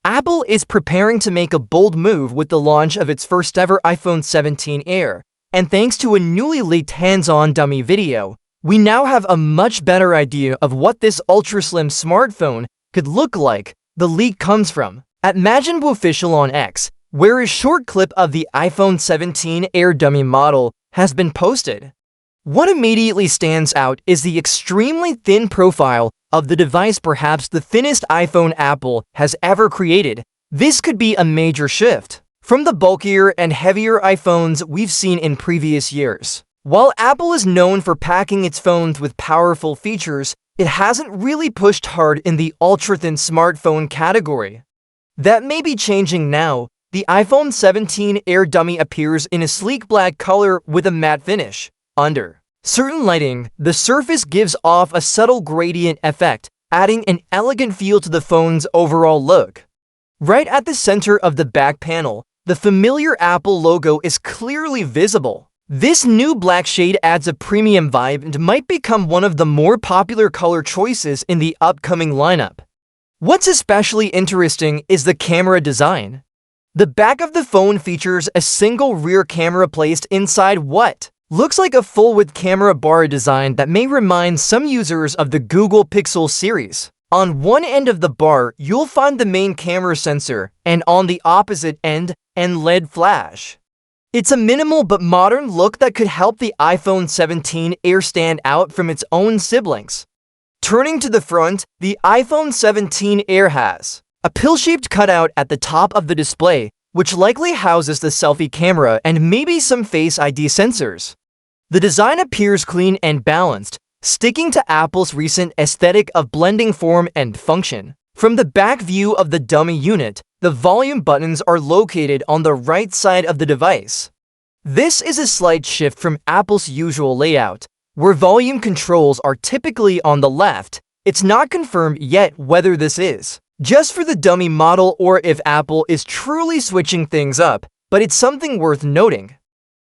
Apple is preparing to make a bold move with the launch of its first-ever iPhone 17 Air, and thanks to a newly leaked hands-on dummy video, we now have a much better idea of what this ultra-slim smartphone could look like. The leak comes from @MajinBuOfficial on X, where a short clip of the iPhone 17 Air dummy model has been posted. What immediately stands out is the extremely thin profile of the device, perhaps the thinnest iPhone Apple has ever created. This could be a major shift from the bulkier and heavier iPhones we've seen in previous years. While Apple is known for packing its phones with powerful features, it hasn't really pushed hard in the ultra-thin smartphone category. That may be changing now. The iPhone 17 Air dummy appears in a sleek black color with a matte finish. Under certain lighting, the surface gives off a subtle gradient effect, adding an elegant feel to the phone's overall look. Right at the center of the back panel, the familiar Apple logo is clearly visible. This new black shade adds a premium vibe and might become one of the more popular color choices in the upcoming lineup. What's especially interesting is the camera design. The back of the phone features a single rear camera placed inside what looks like a full-width camera bar design that may remind some users of the Google Pixel series. On one end of the bar, you'll find the main camera sensor, and on the opposite end, an LED flash. It's a minimal but modern look that could help the iPhone 17 Air stand out from its own siblings. Turning to the front, the iPhone 17 Air has a pill-shaped cutout at the top of the display, which likely houses the selfie camera and maybe some Face ID sensors. The design appears clean and balanced, sticking to Apple's recent aesthetic of blending form and function. From the back view of the dummy unit, the volume buttons are located on the right side of the device. This is a slight shift from Apple's usual layout, where volume controls are typically on the left. It's not confirmed yet whether this is just for the dummy model or if Apple is truly switching things up, but it's something worth noting.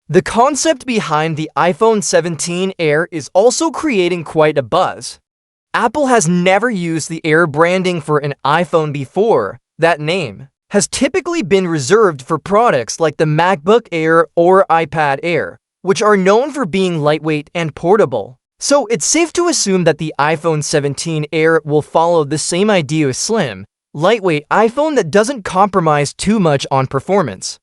The concept behind the iPhone 17 Air is also creating quite a buzz. Apple has never used the Air branding for an iPhone before. That name has typically been reserved for products like the MacBook Air or iPad Air, which are known for being lightweight and portable. So it's safe to assume that the iPhone 17 Air will follow the same idea: of slim, lightweight iPhone that doesn't compromise too much on performance.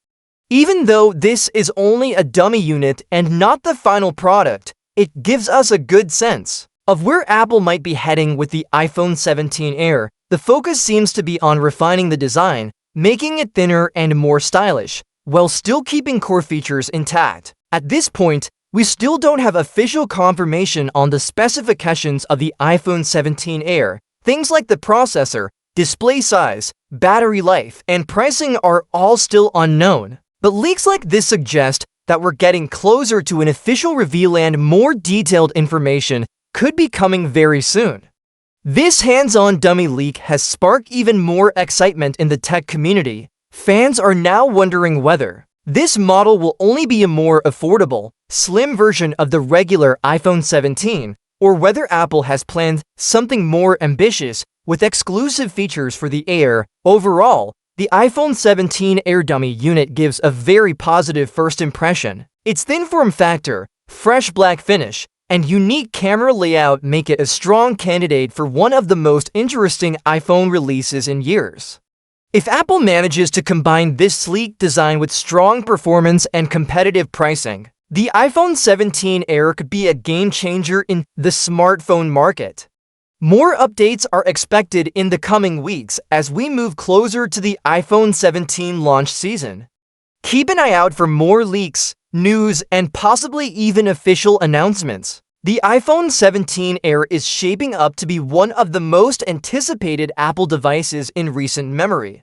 Even though this is only a dummy unit and not the final product, it gives us a good sense of where Apple might be heading with the iPhone 17 Air. The focus seems to be on refining the design, making it thinner and more stylish, while still keeping core features intact. At this point, we still don't have official confirmation on the specifications of the iPhone 17 Air. Things like the processor, display size, battery life, and pricing are all still unknown. But leaks like this suggest that we're getting closer to an official reveal and more detailed information could be coming very soon. This hands-on dummy leak has sparked even more excitement in the tech community. Fans are now wondering whether this model will only be a more affordable, slim version of the regular iPhone 17, or whether Apple has planned something more ambitious with exclusive features for the Air. Overall, the iPhone 17 Air dummy unit gives a very positive first impression. Its thin form factor, fresh black finish, and unique camera layout make it a strong candidate for one of the most interesting iPhone releases in years. If Apple manages to combine this sleek design with strong performance and competitive pricing, the iPhone 17 Air could be a game changer in the smartphone market. More updates are expected in the coming weeks as we move closer to the iPhone 17 launch season. Keep an eye out for more leaks, news, and possibly even official announcements. The iPhone 17 Air is shaping up to be one of the most anticipated Apple devices in recent memory.